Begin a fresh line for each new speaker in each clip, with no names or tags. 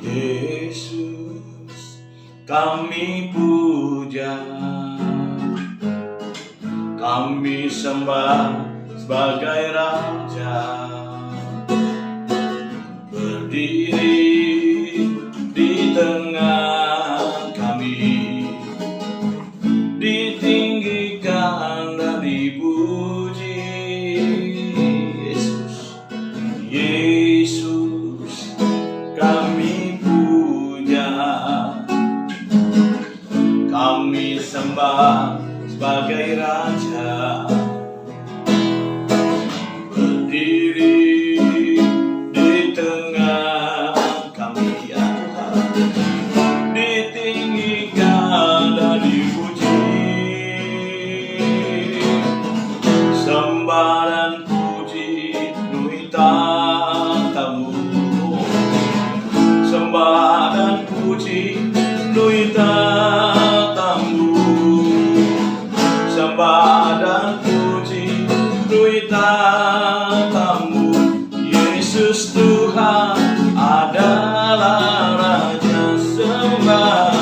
Yesus, kami puja, kami sembah sebagai Raja. Berdiri di tengah kami, ditinggikan dan dipuji. Yesus, Yesus, kami puja, kami sembah sebagai Raja. Berdiri di tengah kami, ya Tuhan, ditinggikan dan dipuji. Sembah dan puji penuhi tatamu, sembah dan puji penuhi tatamu, sembah dan puji penuhi tatamu. Yesus Tuhan adalah Raja. Sembah,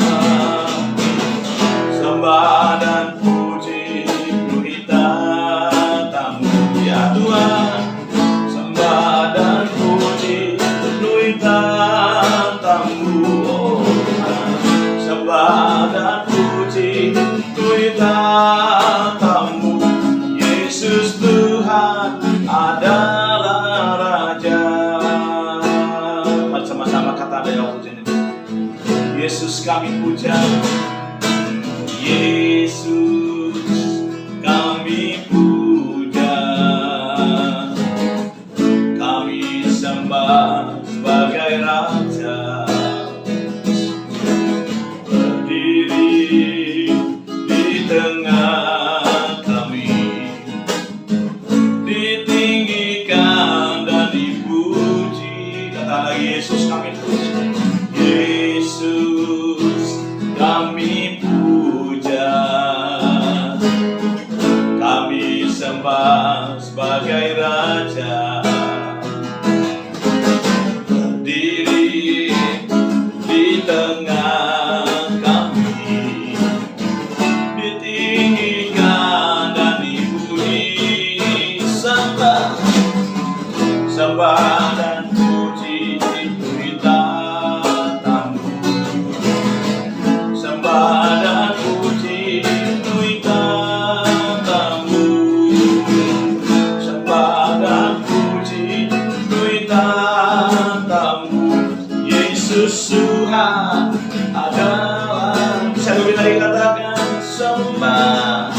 sembah dan puji penuhi tatamu, ya Tuhan. Sembah dan puji penuhi tatamu, oh Tuhan. Sembah dan puji penuhi tatamu. Yesus Tuhan adalah Raja. Mari sama-sama kata ada yang pujian itu. Yesus kami puja, Yesus kami puja, kami sembah sebagai Raja. Berdiri di tengah kami, ditinggikan dan dipuji. Kata Yesus kami puja, Yesus kami puja, kami sembah sebagai Raja. Berdiri di tengah kami, ditinggikan dan dipuji. Sembah, sembah dan puji penuhi tatamu, sembah dan puji penuhi tatamu, sembah dan puji penuhi tatamu. Yesus Tuhan adalah. Bisa lebih lagi katakan sembah,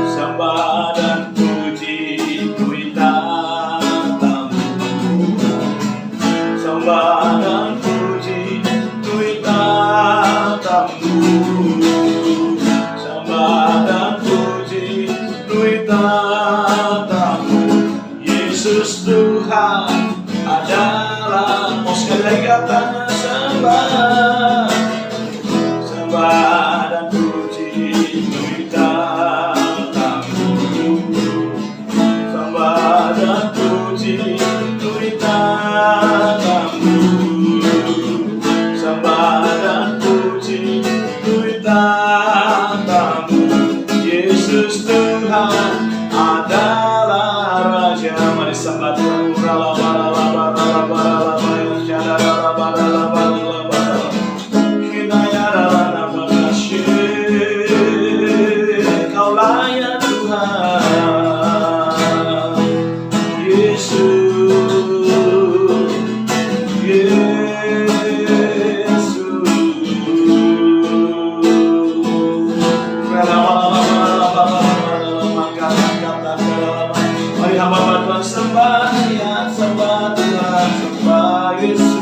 sembah dan puji penuhi tatamu, sembah dan puji penuhi tatamu, sembah dan puji penuhi tatamu. Yesus Tuhan adalah. Mau sekali lagi katanya sembah, sembah dan puji penuhi tatamu, sembah dan puji penuhi tatamu, sembah dan puji penuhi tatamu. Yesus Tuhan adalah Raja. Mari sembah Tuhan. Kau layak Tuhan, Yesus, Yesus. Mari hamba Tuhan sembah, ya sembah Tuhan, sembah Yesus.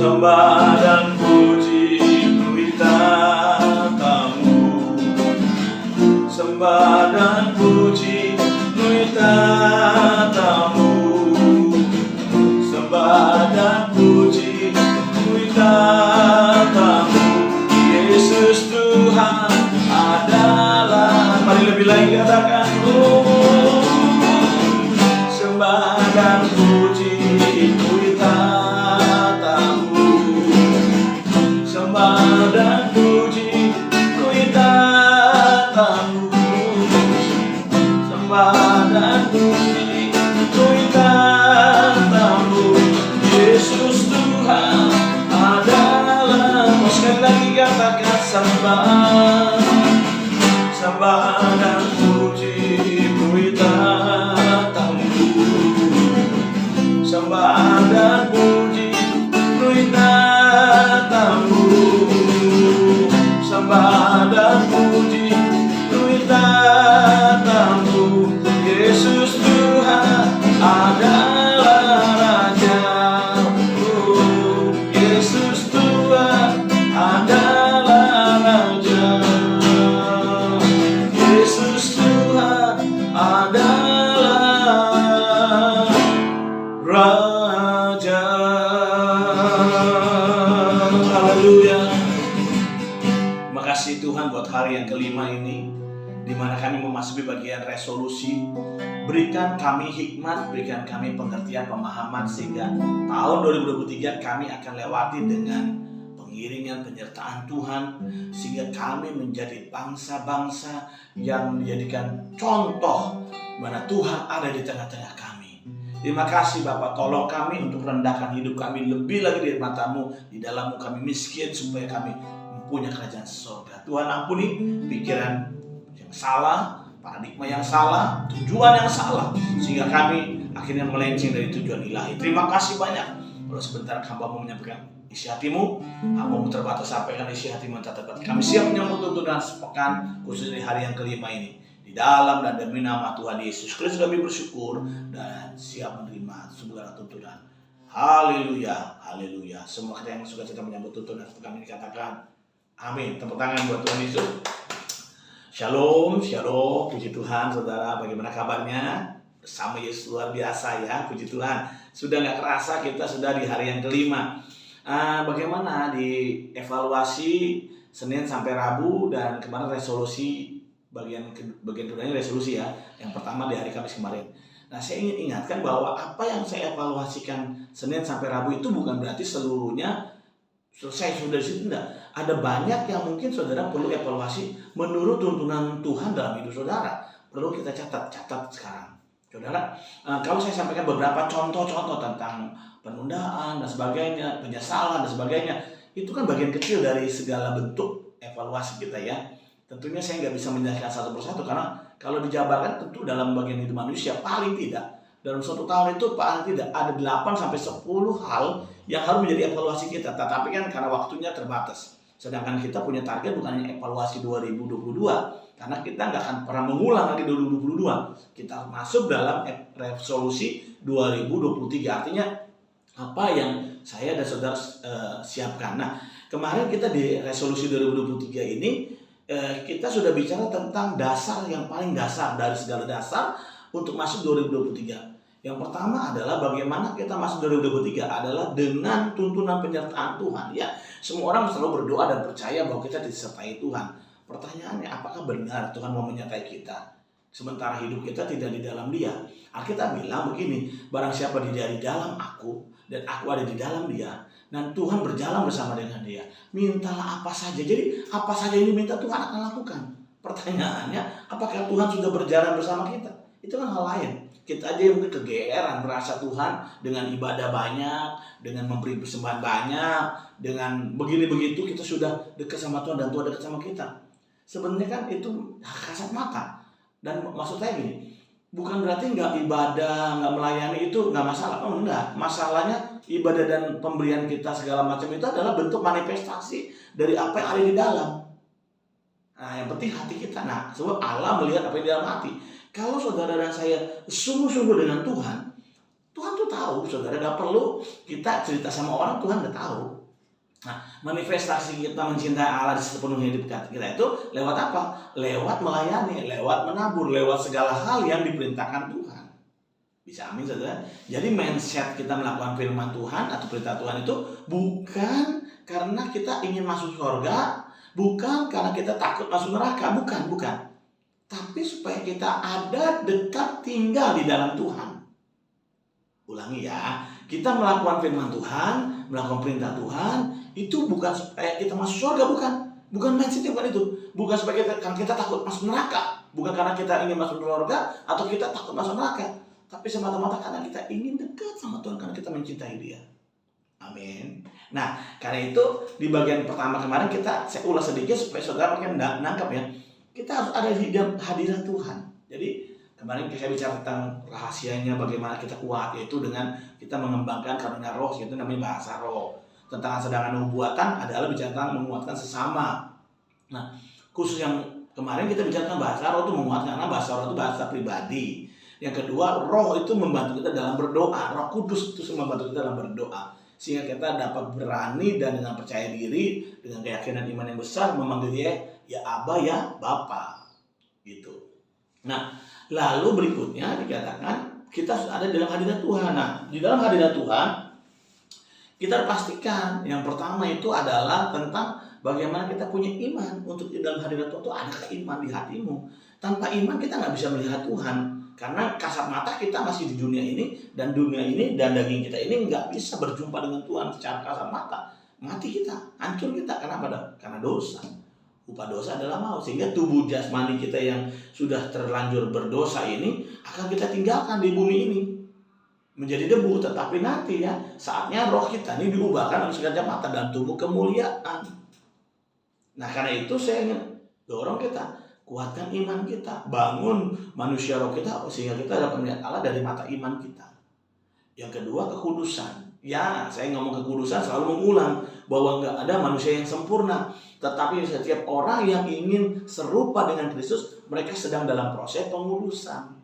sembah dan puji ku tatamu, sembah dan puji ku tatamu, sembah dan puji ku tatamu. Yesus Tuhan adalah, mari lebih lagi katakan, oh, sembah dan puji ku tatamu, sembah dan puji ku tatamu, sembah dan puji ku tatamu. Yesus Tuhan adalah, sekali lagi katakan, sembah, sembah dan puji ku tatamu, sembah dan puji ku tatamu, sembah dan puji ku tatamu. Yesus Tuhan adalah Raja, Yesus Tuhan adalah Raja, Yesus Tuhan adalah Raja. Haleluya. Makasih Tuhan buat hari yang kelima ini, di mana kami memasuki bagian resolusi. Berikan kami hikmat, berikan kami pengertian, pemahaman, sehingga tahun 2023 kami akan lewati dengan pengiringan penyertaan Tuhan, sehingga kami menjadi bangsa-bangsa yang menjadikan contoh mana Tuhan ada di tengah-tengah kami. Terima kasih Bapa, tolong kami untuk rendahkan hidup kami lebih lagi di mata-Mu. Di dalam-Mu kami miskin supaya kami mempunyai kerajaan surga. Tuhan ampuni pikiran yang salah, paradigma yang salah, tujuan yang salah, sehingga kami akhirnya melenceng dari tujuan ilahi. Terima kasih banyak. Kalau sebentar hamba-Mu menyampaikan isi hati-Mu, hamba-Mu terbatas sampaikan isi hati-Mu yang terbatas. Kami siap menyambut tuntunan sepekan, khususnya di hari yang kelima ini. Di dalam dan demi nama Tuhan Yesus Kristus kami bersyukur dan siap menerima segala tuntunan. Haleluya, haleluya. Semua kita yang suka kita menyambut tuntunan sepekan ini katakan amin. Tepuk tangan buat Tuhan Yesus. Shalom, shalom, puji Tuhan saudara, bagaimana kabarnya? Bersama Yesus luar biasa ya, puji Tuhan. Sudah gak kerasa kita sudah di hari yang kelima. Bagaimana di evaluasi Senin sampai Rabu, dan kemarin resolusi bagian keduanya resolusi ya. Yang pertama di hari Kamis kemarin. Nah, saya ingin ingatkan bahwa apa yang saya evaluasikan Senin sampai Rabu itu bukan berarti seluruhnya selesai sudah di situ, enggak. Ada banyak yang mungkin saudara perlu evaluasi menurut tuntunan Tuhan dalam hidup saudara. Perlu kita catat sekarang. Saudara, kalau saya sampaikan beberapa contoh-contoh tentang penundaan dan sebagainya, penyesalan dan sebagainya, itu kan bagian kecil dari segala bentuk evaluasi kita ya. Tentunya saya nggak bisa menjelaskan satu persatu, karena kalau dijabarkan tentu dalam bagian hidup manusia paling tidak dalam suatu tahun itu paling tidak ada 8-10 hal yang harus menjadi evaluasi kita. Tetapi kan karena waktunya terbatas. Sedangkan kita punya target bukan hanya evaluasi 2022, karena kita nggak akan pernah mengulang lagi 2022. Kita masuk dalam resolusi 2023. Artinya apa yang saya dan saudara siapkan. Nah, kemarin kita di resolusi 2023 ini kita sudah bicara tentang dasar yang paling dasar dari segala dasar untuk masuk 2023. Yang pertama adalah bagaimana kita masuk 2023 adalah dengan tuntunan penyertaan Tuhan. Ya, semua orang selalu berdoa dan percaya bahwa kita disertai Tuhan. Pertanyaannya, apakah benar Tuhan mau menyertai kita sementara hidup kita tidak di dalam Dia? Alkitab bilang begini, barang siapa di dalam aku dan aku ada di dalam Dia, dan Tuhan berjalan bersama dengan Dia, mintalah apa saja. Jadi apa saja ini minta Tuhan akan lakukan. Pertanyaannya, apakah Tuhan sudah berjalan bersama kita? Itu kan hal lain. Kita aja yang mungkin kegeeran merasa Tuhan dengan ibadah banyak, dengan memberi persembahan banyak, dengan begini begitu kita sudah dekat sama Tuhan dan Tuhan dekat sama kita. Sebenarnya kan itu kasat mata. Dan maksud saya gini, bukan berarti nggak ibadah, nggak melayani itu nggak masalah. Oh enggak, masalahnya ibadah dan pemberian kita segala macam itu adalah bentuk manifestasi dari apa yang ada di dalam. Nah, yang penting hati kita. Nah, sebab Allah melihat apa yang di dalam hati. Kalau saudara dan saya sungguh-sungguh dengan Tuhan Tuhan tuh tahu, saudara, gak perlu kita cerita sama orang, Tuhan udah tahu. Nah, manifestasi kita mencintai Allah di sepenuhnya hidup kita itu lewat apa? Lewat melayani, lewat menabur, lewat segala hal yang diperintahkan Tuhan. Bisa amin, saudara? Jadi mindset kita melakukan firman Tuhan atau perintah Tuhan itu bukan karena kita ingin masuk surga, bukan karena kita takut masuk neraka, bukan. Tapi supaya kita ada dekat tinggal di dalam Tuhan. Ulangi ya, kita melakukan firman Tuhan, melakukan perintah Tuhan, itu bukan supaya kita masuk surga, bukan mindsetnya, bukan itu. Bukan supaya kita takut masuk neraka, bukan karena kita ingin masuk surga atau kita takut masuk neraka, tapi semata-mata karena kita ingin dekat sama Tuhan, karena kita mencintai Dia. Amin. Nah, karena itu di bagian pertama kemarin saya ulas sedikit supaya saudara makin nangkap ya. Kita harus ada di hadirat Tuhan. Jadi kemarin kita bicara tentang rahasianya bagaimana kita kuat, yaitu dengan kita mengembangkan karunia roh, yaitu namanya bahasa roh. Tentang sedangkan nubuatan adalah bicara tentang menguatkan sesama. Nah, khusus yang kemarin kita bicara tentang bahasa roh itu menguatkan, karena bahasa roh itu bahasa pribadi. Yang kedua, roh itu membantu kita dalam berdoa. Roh Kudus itu membantu kita dalam berdoa, sehingga kita dapat berani dan dengan percaya diri, dengan keyakinan iman yang besar memanggil Dia ya Aba, ya Bapa, gitu. Nah, lalu berikutnya dikatakan kita ada dalam hadirat Tuhan. Nah, di dalam hadirat Tuhan kita pastikan yang pertama itu adalah tentang bagaimana kita punya iman. Untuk di dalam hadirat Tuhan itu ada iman di hatimu. Tanpa iman kita nggak bisa melihat Tuhan. Karena kasat mata kita masih di dunia ini, dan dunia ini dan daging kita ini nggak bisa berjumpa dengan Tuhan secara kasat mata. Mati kita, hancur kita. Kenapa? Karena dosa. Upah dosa adalah maut. Sehingga tubuh jasmani kita yang sudah terlanjur berdosa ini akan kita tinggalkan di bumi ini menjadi debu. Tetapi nanti ya saatnya roh kita ini diubahkan oleh segala mata dan tubuh kemuliaan. Nah, karena itu saya ingin dorong kita, kuatkan iman kita, bangun manusia roh kita sehingga kita dapat melihat Allah dari mata iman kita. Yang kedua, kekudusan. Ya, saya ngomong kekudusan selalu mengulang bahwa nggak ada manusia yang sempurna, tetapi setiap orang yang ingin serupa dengan Kristus, mereka sedang dalam proses pengudusan.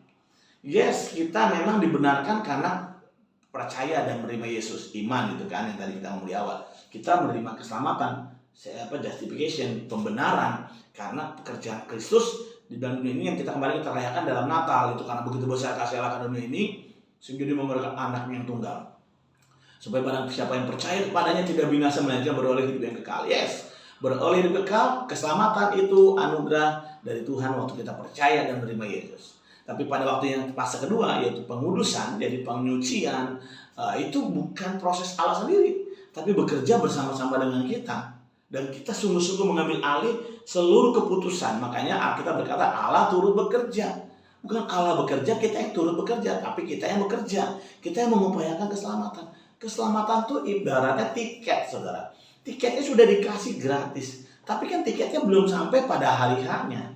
Yes, kita memang dibenarkan karena percaya dan menerima Yesus, iman gitu kan, yang tadi kita ngomong di awal. Kita menerima keselamatan, justification, pembenaran karena pekerjaan Kristus di dalam dunia ini yang kita kemarin kita rayakan dalam Natal. Itu karena begitu besar kasih Allah ke dunia ini sehingga Dia memberikan anaknya yang tunggal, supaya barang siapa yang percaya kepadanya tidak binasa melainkan beroleh hidup yang kekal. Yes, beroleh hidup kekal, keselamatan itu anugerah dari Tuhan waktu kita percaya dan menerima Yesus. Tapi pada waktu yang fase kedua, yaitu pengudusan, jadi penyucian, itu bukan proses Allah sendiri, tapi bekerja bersama-sama dengan kita. Dan kita sungguh-sungguh mengambil alih seluruh keputusan. Makanya Alkitab berkata Allah turut bekerja. Bukan Allah bekerja, kita yang turut bekerja, tapi kita yang bekerja. Kita yang mengupayakan keselamatan. Keselamatan itu ibaratnya tiket, saudara. Tiketnya sudah dikasih gratis, tapi kan tiketnya belum sampai pada hari H-nya.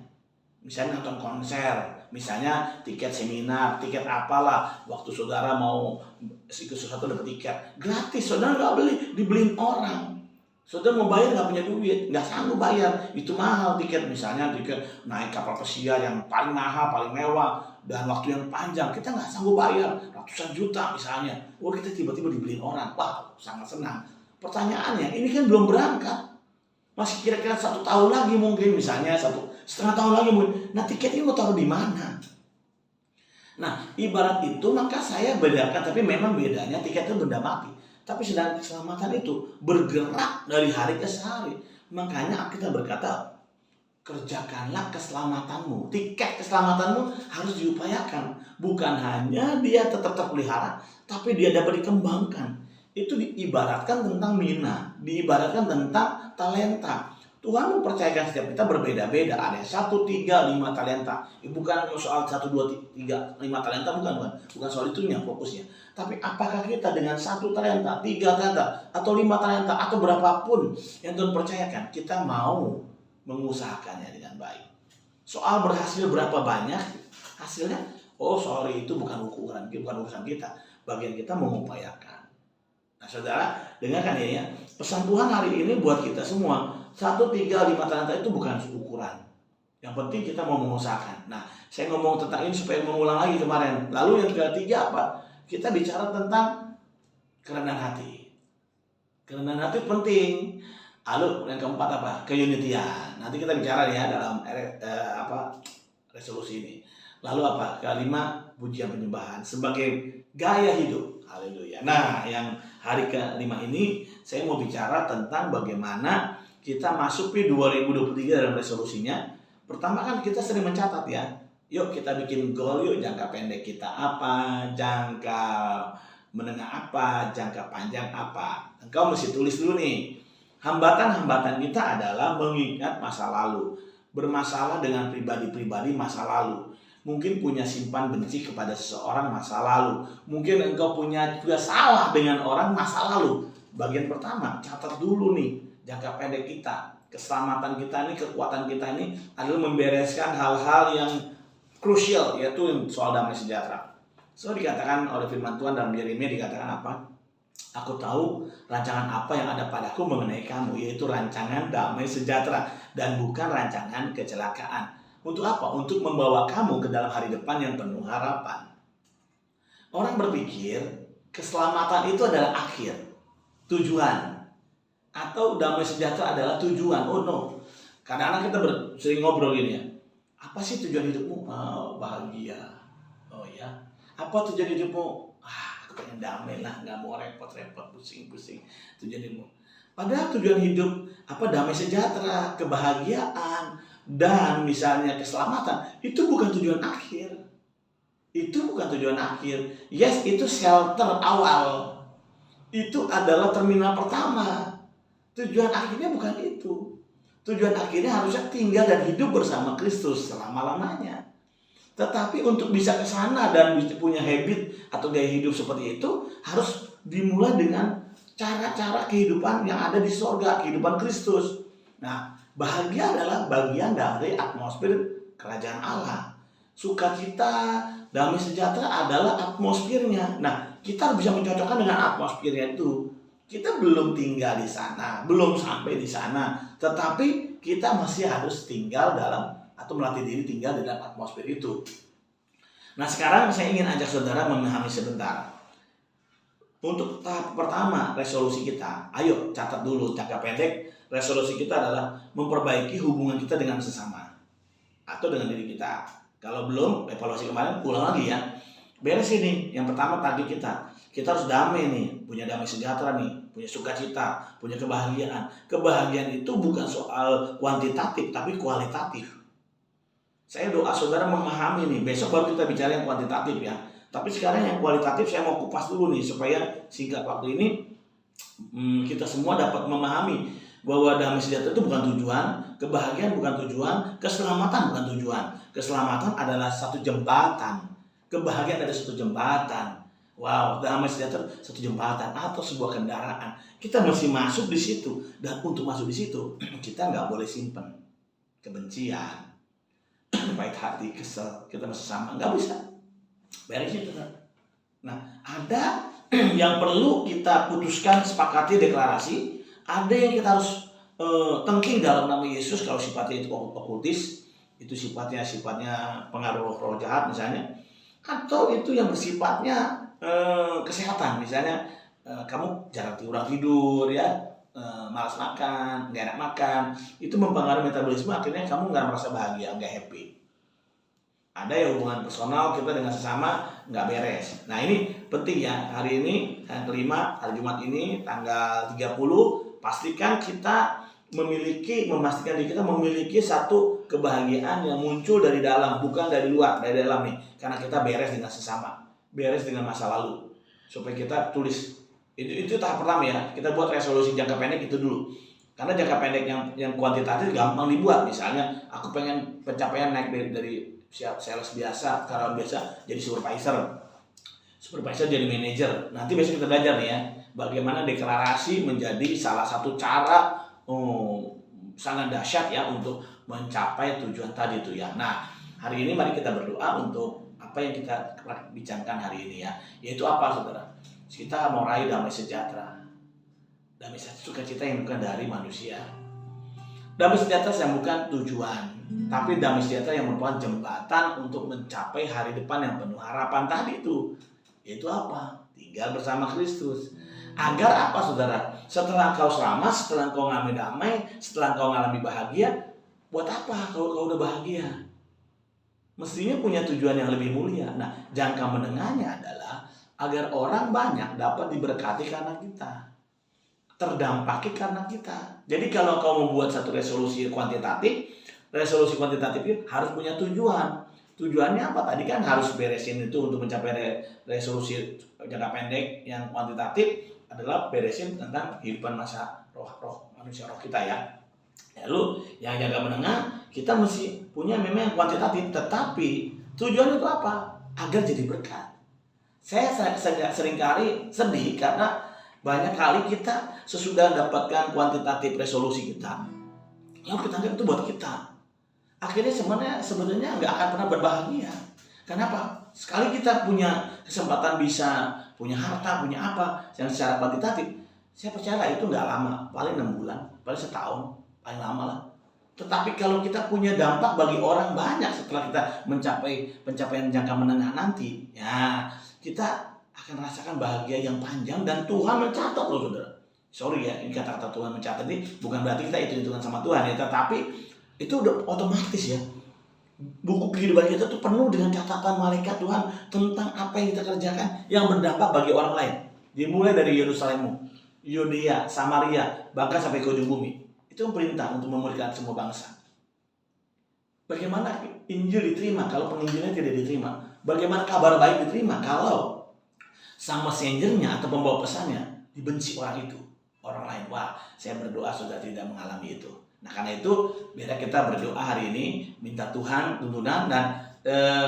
Misalnya nonton konser, misalnya tiket seminar, tiket apalah. Waktu saudara mau ikut sesuatu dapat tiket gratis, saudara nggak beli, dibeliin orang. Saudara mau bayar nggak punya duit, nggak sanggup bayar, itu mahal tiket. Misalnya tiket naik kapal pesiar yang paling mahal, paling mewah, dan waktu yang panjang, kita nggak sanggup bayar, ratusan juta misalnya. Kita tiba-tiba dibeliin orang, wah sangat senang. Pertanyaannya, ini kan belum berangkat, masih kira-kira 1 tahun lagi mungkin, misalnya 1,5 tahun lagi mungkin. Nah, tiket ini mau taruh di mana? Nah, ibarat itu maka saya bedakan, tapi memang bedanya tiket itu benda mati. Tapi sedang keselamatan itu bergerak dari hari ke hari. Makanya kita berkata, kerjakanlah keselamatanmu. Tiket keselamatanmu harus diupayakan. Bukan hanya dia tetap terpelihara, tapi dia dapat dikembangkan. Itu diibaratkan tentang mina, diibaratkan tentang talenta. Tuhan mempercayakan setiap kita berbeda-beda. Ada 1, 3, 5 talenta. Bukan soal 1, 2, 3, 5 talenta, bukan soal itunya fokusnya. Tapi apakah kita dengan 1 talenta, 3 talenta, atau 5 talenta, atau berapapun yang Tuhan percayakan, kita mau mengusahakannya dengan baik. Soal berhasil berapa banyak hasilnya, itu bukan urusan kita. Bagian kita mengupayakan. Nah, saudara, dengarkan ya, pesan Tuhan hari ini buat kita semua. 1, 3, 5 talenta itu bukan ukuran. Yang penting kita mau mengusahakan. Nah, saya ngomong tentang ini supaya mengulang lagi kemarin. Lalu yang ketiga apa? kita bicara tentang kerendahan hati. Kerendahan hati penting. Lalu yang keempat apa? Keunitian. Nanti kita bicara ya dalam resolusi ini. Lalu apa? Kelima, pujian penyembahan sebagai gaya hidup. Haleluya. Nah, yang hari kelima ini saya mau bicara tentang bagaimana kita masuk di 2023 dalam resolusinya. Pertama kan kita sering mencatat ya. Yuk kita bikin goal yuk, jangka pendek kita apa, jangka menengah apa, jangka panjang apa. Engkau mesti tulis dulu nih. Hambatan-hambatan kita adalah mengingat masa lalu. Bermasalah dengan pribadi-pribadi masa lalu. Mungkin punya simpan benci kepada seseorang masa lalu. Mungkin engkau punya juga salah dengan orang masa lalu. Bagian pertama, catat dulu nih jangka pendek kita. Keselamatan kita ini, kekuatan kita ini adalah membereskan hal-hal yang krusial, yaitu soal damai sejahtera. So dikatakan oleh firman Tuhan dalam Yeremia dikatakan apa? Aku tahu rancangan apa yang ada padaku mengenai kamu, yaitu rancangan damai sejahtera dan bukan rancangan kecelakaan. Untuk apa? Untuk membawa kamu ke dalam hari depan yang penuh harapan. Orang berpikir keselamatan itu adalah akhir, tujuan, atau damai sejahtera adalah tujuan. Oh no. Kadang-kadang kita sering ngobrol gini ya. Apa sih tujuan hidupmu? Bahagia. Oh ya. Apa tujuan hidupmu? Aku pengen damai lah, nggak mau repot-repot, pusing-pusing. Tujuan hidupmu. Padahal tujuan hidup damai sejahtera, kebahagiaan, dan misalnya keselamatan itu bukan tujuan akhir. Itu bukan tujuan akhir. Yes, itu shelter awal. Itu adalah terminal pertama. Tujuan akhirnya bukan itu. Tujuan akhirnya harusnya tinggal dan hidup bersama Kristus selama-lamanya. Tetapi untuk bisa ke sana dan punya habit atau gaya hidup seperti itu harus dimulai dengan cara-cara kehidupan yang ada di sorga, kehidupan Kristus. Nah, bahagia adalah bagian dari atmosfer kerajaan Allah. Sukacita, damai sejahtera adalah atmosfernya. Nah, kita bisa mencocokkan dengan atmosfernya itu. Kita belum tinggal di sana, belum sampai di sana, tetapi kita masih harus tinggal dalam atau melatih diri tinggal di dalam atmosfer itu. Nah, sekarang saya ingin ajak saudara memahami sebentar. Untuk tahap pertama resolusi kita, ayo catat dulu jangka pendek. Resolusi kita adalah memperbaiki hubungan kita dengan sesama atau dengan diri kita. Kalau belum, evaluasi kemarin, ulang lagi ya. Beres ini. Yang pertama tadi kita harus damai nih, punya damai sejahtera nih, punya sukacita, punya kebahagiaan. Kebahagiaan itu bukan soal kuantitatif, tapi kualitatif. Saya doa saudara memahami nih, besok baru kita bicara yang kuantitatif ya. Tapi sekarang yang kualitatif saya mau kupas dulu nih, supaya singkat waktu ini kita semua dapat memahami bahwa damai sejahtera itu bukan tujuan, kebahagiaan bukan tujuan, keselamatan bukan tujuan. Keselamatan adalah satu jembatan, kebahagiaan ada satu jembatan. Wow, damai sejahtera satu jembatan atau sebuah kendaraan. Kita mesti masuk di situ, dan untuk masuk di situ kita nggak boleh simpen kebencian, baik hati, kesel, kita masih sama, nggak bisa. Beres itu kan. Nah, ada yang perlu kita putuskan, sepakati, deklarasi. Ada yang kita harus tengking dalam nama Yesus. Kalau sifatnya itu okultis, itu sifatnya pengaruh roh jahat misalnya, atau itu yang bersifatnya kesehatan, misalnya kamu jarang tidur ya, malas makan, nggak enak makan, itu mempengaruhi metabolisme, akhirnya kamu nggak merasa bahagia, nggak happy. Ada yang hubungan personal kita dengan sesama nggak beres. Nah ini penting ya, hari ini yang kelima, hari Jumat ini tanggal 30, pastikan kita memastikan diri kita memiliki satu kebahagiaan yang muncul dari dalam, bukan dari luar, dari dalam nih, karena kita beres dengan sesama, beres dengan masa lalu. Supaya kita tulis itu tahap pertama ya, kita buat resolusi jangka pendek itu dulu. Karena jangka pendek yang kuantitatif gampang dibuat. Misalnya aku pengen pencapaian naik dari sales biasa, karyawan biasa jadi supervisor jadi manajer. Nanti besok kita belajar nih ya, bagaimana deklarasi menjadi salah satu cara sangat dahsyat ya untuk mencapai tujuan tadi itu ya. Nah, hari ini mari kita berdoa untuk apa yang kita bicarakan hari ini ya. Yaitu apa saudara? Kita mau raih damai sejahtera. Damai sejahtera sukacita yang bukan dari manusia. Damai sejahtera yang bukan tujuan, tapi damai sejahtera yang merupakan jembatan untuk mencapai hari depan yang penuh harapan tadi itu. Yaitu apa? Tinggal bersama Kristus. Agar apa saudara? Setelah kau selamat, setelah kau ngalami damai, setelah kau ngalami bahagia, buat apa kalau kau udah bahagia? Mestinya punya tujuan yang lebih mulia. Nah, jangka menengahnya adalah agar orang banyak dapat diberkati karena kita, terdampaki karena kita. Jadi kalau kau membuat satu resolusi kuantitatif itu harus punya tujuan. Tujuannya apa? Tadi kan harus beresin itu untuk mencapai resolusi jangka pendek yang kuantitatif adalah beresin tentang kehidupan masa roh manusia roh kita ya. Lalu yang jangka menengah kita mesti punya memang yang kuantitatif, tetapi tujuan itu apa? Agar jadi berkat. Saya seringkali sedih karena banyak kali kita sesudah dapatkan kuantitatif resolusi kita, yang kita anggap itu buat kita. Akhirnya sebenarnya nggak akan pernah berbahagia. Kenapa? Sekali kita punya kesempatan bisa punya harta, punya apa yang secara kuantitatif, saya percaya itu nggak lama, paling 6 bulan, paling setahun, paling lama lah. Tetapi kalau kita punya dampak bagi orang banyak setelah kita mencapai pencapaian jangka menengah nanti, ya kita akan merasakan bahagia yang panjang dan Tuhan mencatat loh saudara. Sorry ya, ini kata-kata Tuhan mencatat ini bukan berarti kita hitung-hitungan sama Tuhan ya, tetapi itu udah otomatis ya. Buku kehidupan kita tuh penuh dengan catatan malaikat Tuhan tentang apa yang kita kerjakan yang berdampak bagi orang lain. Dimulai dari Yerusalem, Yudea, Samaria, bahkan sampai ke ujung bumi. Itu perintah untuk memuliakan semua bangsa. Bagaimana Injil diterima kalau penginjilnya tidak diterima? Bagaimana kabar baik diterima kalau sang messengernya atau pembawa pesannya dibenci orang itu, orang lain? Wah, saya berdoa sudah tidak mengalami itu. Nah, karena itu biar kita berdoa hari ini, minta Tuhan tuntunan. Dan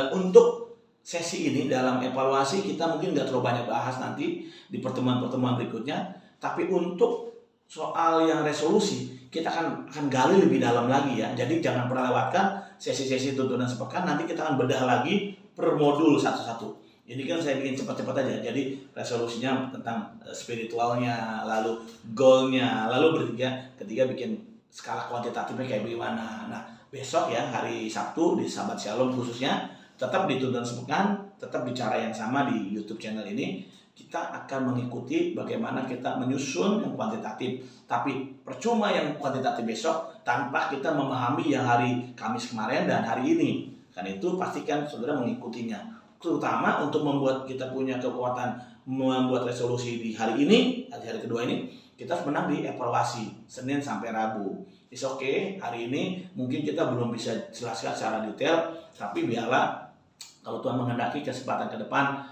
untuk sesi ini dalam evaluasi kita mungkin nggak terlalu banyak bahas nanti di pertemuan-pertemuan berikutnya. Tapi untuk soal yang resolusi kita akan gali lebih dalam lagi ya. Jadi jangan pernah lewatkan sesi-sesi tuntunan sepekan. Nanti kita akan bedah lagi per modul satu-satu. Jadi kan saya bikin cepat-cepat aja. Jadi resolusinya tentang spiritualnya, lalu goalnya, lalu ketiga bikin skala kuantitatifnya kayak bagaimana. Nah, besok ya hari Sabtu di Sahabat Shalom khususnya tetap di tuntunan sepekan, tetap bicara yang sama di YouTube channel ini. Kita akan mengikuti bagaimana kita menyusun yang kuantitatif. Tapi percuma yang kuantitatif besok tanpa kita memahami yang hari Kamis kemarin dan hari ini. Karena itu pastikan saudara mengikutinya. Terutama untuk membuat kita punya kekuatan membuat resolusi di hari ini, hari kedua ini. Kita harus menang di evaluasi Senin sampai Rabu. It's okay, hari ini mungkin kita belum bisa jelaskan secara detail, tapi biarlah kalau Tuhan menghendaki kesempatan ke depan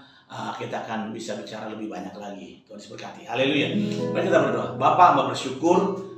kita akan bisa bicara lebih banyak lagi. Tuhan diberkati. Haleluya. Mari kita berdoa. Bapa, hamba bersyukur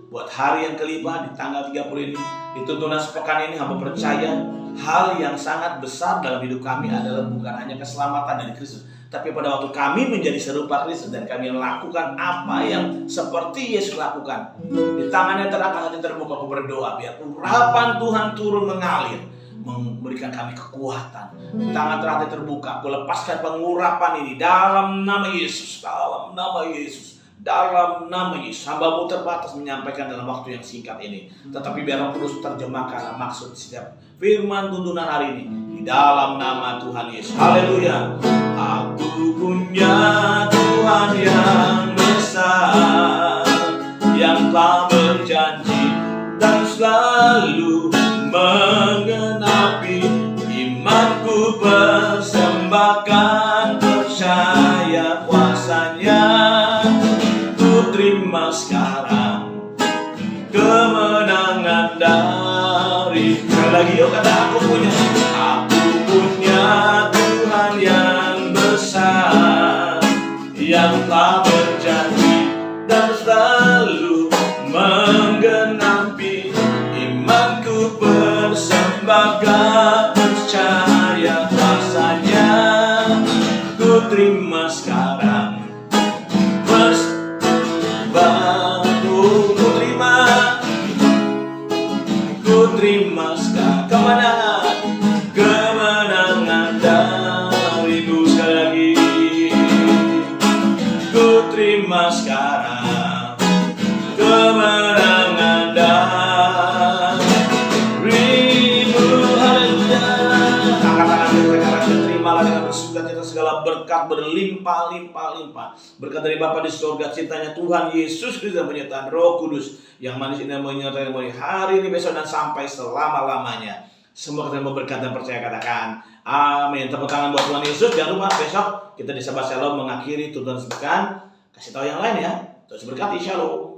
buat hari yang kelima di tanggal 30 ini. Di tuntunan sepekan ini hamba percaya hal yang sangat besar dalam hidup kami adalah bukan hanya keselamatan dari Kristus, tapi pada waktu kami menjadi serupa Kristus dan kami melakukan apa yang seperti Yesus lakukan. Di tangannya terangkat hati terbuka, aku berdoa biar urapan Tuhan turun mengalir, memberikan kami kekuatan. Di tangan terhati terbuka, aku lepaskan pengurapan ini dalam nama Yesus, dalam nama Yesus, dalam nama Yesus. Hamba-Mu terbatas menyampaikan dalam waktu yang singkat ini, tetapi biar Roh Kudus terjemahkan maksud setiap firman tuntunan hari ini di dalam nama Tuhan Yesus. Haleluya. Aku punya Tuhan yang besar, yang telah berjanji dan selalu menggenapi. Imanku persembahkan, percaya kuasanya. Ku terima sekarang kemenangan dari. Sekali lagi yuk kata aku punya Tuhan yang besar, yang telah berjanji dan selalu menggenapi. Imanku persembahkan, percaya kuasanya. Ku terima sekarang ku terima sekarang kemenangan berkat berlimpah-limpah. Berkat dari Bapa di surga, cintanya Tuhan Yesus Kristus dan penyertaan Roh Kudus yang manis ini menyertai mulai hari ini, besok, dan sampai selama-lamanya. Semua kita berkat dan percaya, katakan amin. Tepuk tangan buat Tuhan Yesus. Jangan lupa besok kita di Sahabat Shalom mengakhiri tuntunan sepekan. Kasih tahu yang lain ya. Terus berkati, shalom.